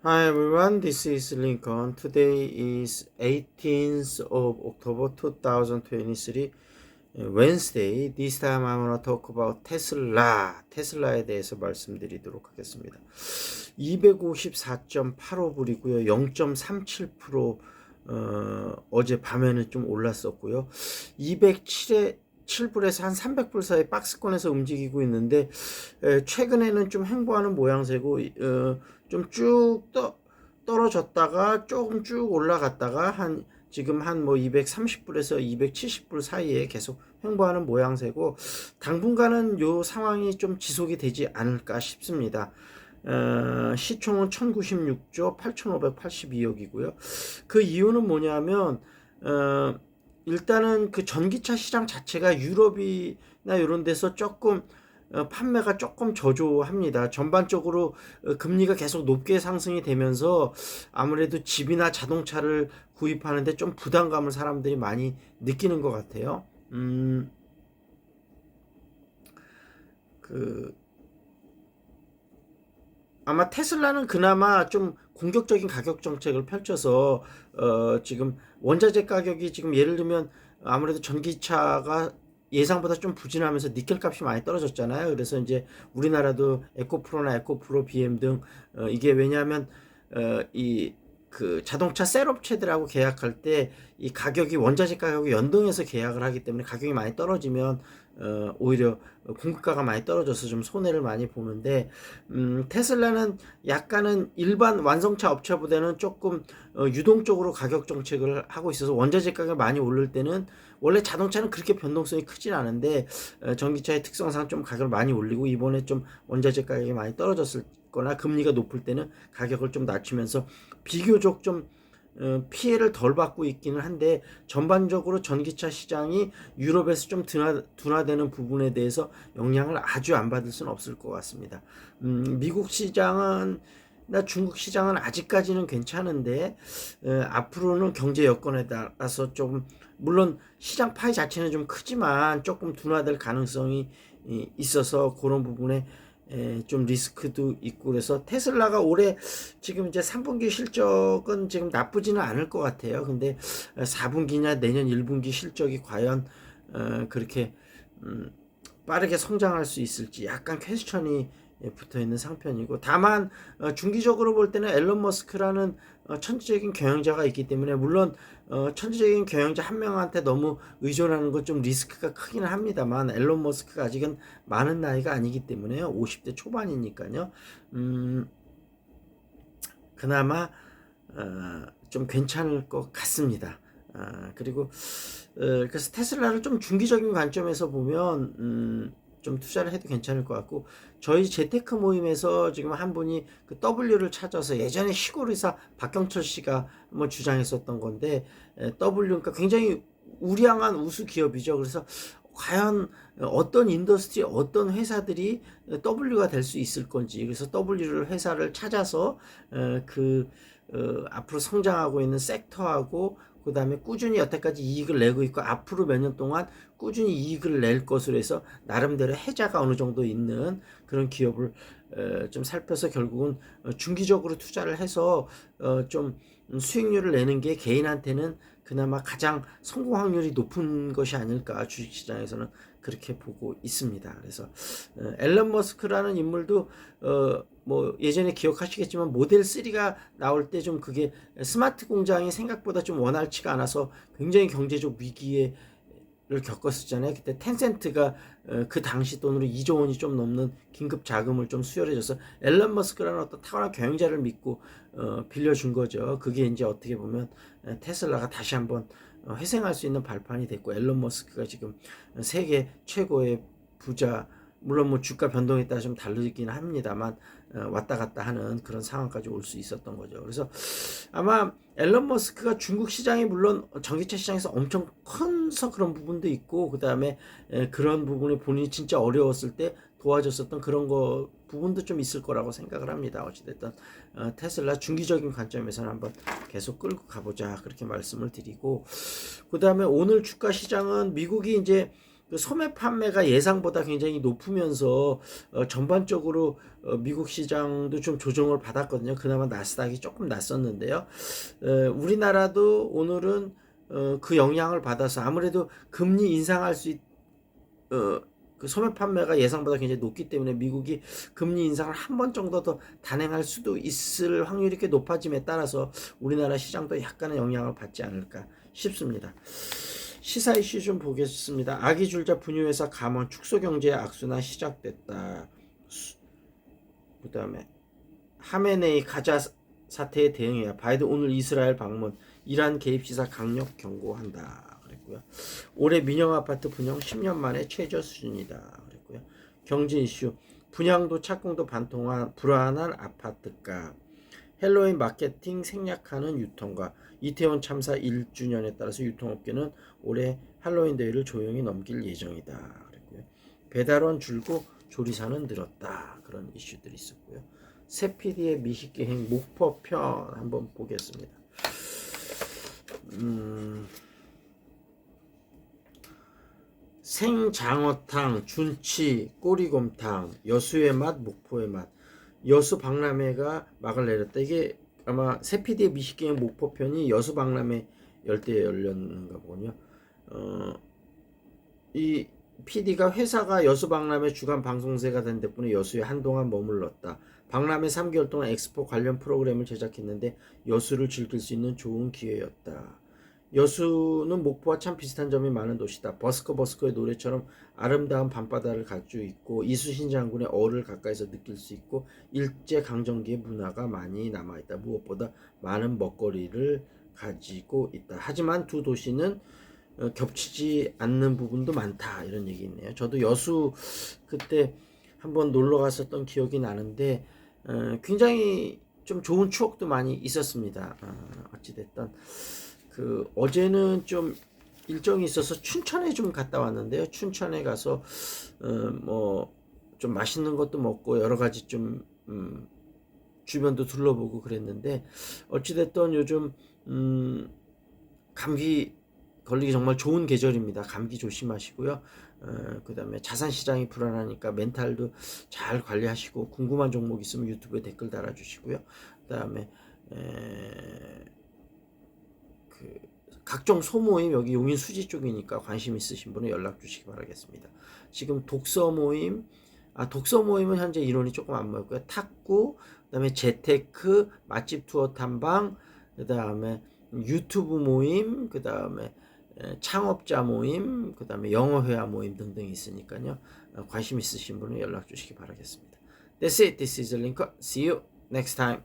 Hi everyone, this is Lincoln. Today is 18th of October 2023, Wednesday. This time I'm gonna talk about 테슬라에 대해서 말씀드리도록 하겠습니다. 254.85불이고요. 0.37% 어제 밤에는 좀 올랐었고요. 207에 7불에서 한 300불 사이 박스권에서 움직이고 있는데 최근에는 좀 횡보하는 모양새고 좀 쭉 떨어졌다가 조금 쭉 올라갔다가 지금 한 뭐 230불에서 270불 사이에 계속 횡보하는 모양새고 당분간은 요 상황이 좀 지속이 되지 않을까 싶습니다. 시총은 1096조 8582억이고요. 그 이유는 뭐냐면 일단은 그 전기차 시장 자체가 유럽이나 이런 데서 조금 판매가 조금 저조합니다. 전반적으로 금리가 계속 높게 상승이 되면서 아무래도 집이나 자동차를 구입하는데 좀 부담감을 사람들이 많이 느끼는 것 같아요. 그 아마 테슬라는 그나마 좀 공격적인 가격 정책을 펼쳐서 지금 원자재 가격이 지금 예를 들면 아무래도 전기차가 예상보다 좀 부진하면서 니켈 값이 많이 떨어졌잖아요. 그래서 이제 우리나라도 에코프로나 에코프로 BM 등 이게 왜냐하면 이 그 자동차 셀 업체들하고 계약할 때 이 가격이 원자재 가격이 연동해서 계약을 하기 때문에 가격이 많이 떨어지면 오히려 공급가가 많이 떨어져서 좀 손해를 많이 보는데 테슬라는 약간은 일반 완성차 업체보다는 조금 유동적으로 가격 정책을 하고 있어서 원자재 가격이 많이 오를 때는 원래 자동차는 그렇게 변동성이 크진 않은데 전기차의 특성상 좀 가격을 많이 올리고 이번에 좀 원자재 가격이 많이 떨어졌을 거나 금리가 높을 때는 가격을 좀 낮추면서 비교적 좀 피해를 덜 받고 있기는 한데 전반적으로 전기차 시장이 유럽에서 좀 둔화되는 부분에 대해서 영향을 아주 안 받을 수는 없을 것 같습니다. 미국 시장은 나 중국 시장은 아직까지는 괜찮은데 앞으로는 경제 여건에 따라서 조금 물론 시장 파이 자체는 좀 크지만 조금 둔화될 가능성이 있어서 그런 부분에 좀 리스크도 있고 그래서 테슬라가 올해 지금 이제 3분기 실적은 지금 나쁘지는 않을 것 같아요. 근데 4분기냐 내년 1분기 실적이 과연 그렇게 빠르게 성장할 수 있을지 약간 퀘스천이 붙어 있는 상편이고 다만 중기적으로 볼 때는 앨런 머스크라는 천재적인 경영자가 있기 때문에 물론 천재적인 경영자 한 명한테 너무 의존하는 건 좀 리스크가 크기는 합니다만 앨런 머스크가 아직은 많은 나이가 아니기 때문에요. 50대 초반이니까요. 그나마 좀 괜찮을 것 같습니다. 그리고 그래서 테슬라를 좀 중기적인 관점에서 보면 좀 투자를 해도 괜찮을 것 같고 저희 재테크 모임에서 지금 한 분이 그 W를 찾아서 예전에 시골의사 박경철 씨가 한번 주장했었던 건데 W 그러니까 굉장히 우량한 우수 기업이죠. 그래서 과연 어떤 인더스트리 어떤 회사들이 W가 될 수 있을 건지 그래서 W를 회사를 찾아서 앞으로 성장하고 있는 섹터하고 그 다음에 꾸준히 여태까지 이익을 내고 있고 앞으로 몇 년 동안 꾸준히 이익을 낼 것으로 해서 나름대로 해자가 어느 정도 있는 그런 기업을 좀 살펴서 결국은 중기적으로 투자를 해서 좀 수익률을 내는 게 개인한테는 그나마 가장 성공 확률이 높은 것이 아닐까 주식시장에서는 그렇게 보고 있습니다. 그래서 앨런 머스크라는 인물도 뭐 예전에 기억하시겠지만 모델 3가 나올 때 좀 그게 스마트 공장이 생각보다 좀 원활치가 않아서 굉장히 경제적 위기에 를 겪었었잖아요. 그때 텐센트가 그 당시 돈으로 2조 원이 좀 넘는 긴급 자금을 좀 수혈해줘서 앨런 머스크라는 어떤 탁월한 경영자를 믿고 빌려준 거죠. 그게 이제 어떻게 보면 테슬라가 다시 한번 회생할 수 있는 발판이 됐고 앨런 머스크가 지금 세계 최고의 부자 물론 뭐 주가 변동에 따라 좀 다르긴 합니다만 왔다 갔다 하는 그런 상황까지 올 수 있었던 거죠. 그래서 아마 앨런 머스크가 중국 시장이 물론 전기차 시장에서 엄청 커서 그런 부분도 있고 그 다음에 그런 부분에 본인이 진짜 어려웠을 때 도와줬었던 그런 거 부분도 좀 있을 거라고 생각을 합니다. 어찌됐든 테슬라 중기적인 관점에서는 한번 계속 끌고 가보자 그렇게 말씀을 드리고 그 다음에 오늘 주가 시장은 미국이 이제 그 소매 판매가 예상보다 굉장히 높으면서 전반적으로 미국 시장도 좀 조정을 받았거든요. 그나마 나스닥이 조금 났었는데요. 우리나라도 오늘은 그 영향을 받아서 아무래도 금리 인상할 수 그 소매 판매가 예상보다 굉장히 높기 때문에 미국이 금리 인상을 한 번 정도 더 단행할 수도 있을 확률이 꽤 높아짐에 따라서 우리나라 시장도 약간의 영향을 받지 않을까 싶습니다. 시사 이슈 좀 보겠습니다. 아기 줄자 분유회사 감원 축소경제 악순환 시작됐다. 그 다음에 하메네이 가자 사태에 대응해야 바이든 오늘 이스라엘 방문 이란 개입 시사 강력 경고한다 그랬고요. 올해 민영 아파트 분양 10년 만에 최저 수준이다 그랬고요. 경제 이슈 분양도 착공도 반통한 불안한 아파트값 헬로윈 마케팅 생략하는 유통가 이태원 참사 1주년에 따라서 유통업계는 올해 할로윈 데이를 조용히 넘길 예정이다 그랬고요. 배달원 줄고 조리사는 늘었다 그런 이슈들이 있었고요. 세피디의 미식계행 목포편 한번 보겠습니다. 생장어탕, 준치, 꼬리곰탕, 여수의 맛, 목포의 맛. 여수 박람회가 막을 내렸다. 이게 아마 세피디의 미식계행 목포편이 여수 박람회 열대 열렸는가 보군요. 이 PD가 회사가 여수 박람회 주간 방송세가 된 덕분에 여수에 한동안 머물렀다. 박람회 3개월 동안 엑스포 관련 프로그램을 제작했는데 여수를 즐길 수 있는 좋은 기회였다. 여수는 목포와 참 비슷한 점이 많은 도시다. 버스커의 노래처럼 아름다운 밤바다를 가지고 있고 이순신 장군의 어를 가까이서 느낄 수 있고 일제강점기의 문화가 많이 남아있다. 무엇보다 많은 먹거리를 가지고 있다. 하지만 두 도시는 겹치지 않는 부분도 많다 이런 얘기 있네요. 저도 여수 그때 한번 놀러 갔었던 기억이 나는데 굉장히 좀 좋은 추억도 많이 있었습니다. 어찌됐든 그 어제는 좀 일정이 있어서 춘천에 좀 갔다 왔는데요. 춘천에 가서 뭐 좀 맛있는 것도 먹고 여러 가지 좀 주변도 둘러보고 그랬는데 어찌됐든 요즘 감기 걸리기 정말 좋은 계절입니다. 감기 조심하시고요. 그 다음에 자산 시장이 불안하니까 멘탈도 잘 관리하시고 궁금한 종목 있으면 유튜브에 댓글 달아주시고요. 그 다음에 그 각종 소모임 여기 용인 수지 쪽이니까 관심 있으신 분은 연락 주시기 바라겠습니다. 지금 독서 모임은 현재 인원이 조금 안 모였고요. 탁구, 그 다음에 재테크, 맛집 투어 탐방, 그 다음에 유튜브 모임, 그 다음에 창업자 모임, 그 다음에 영어 회화 모임 등등 있으니까요. 관심 있으신 분은 연락 주시기 바라겠습니다. That's it. This is Lincoln. See you next time.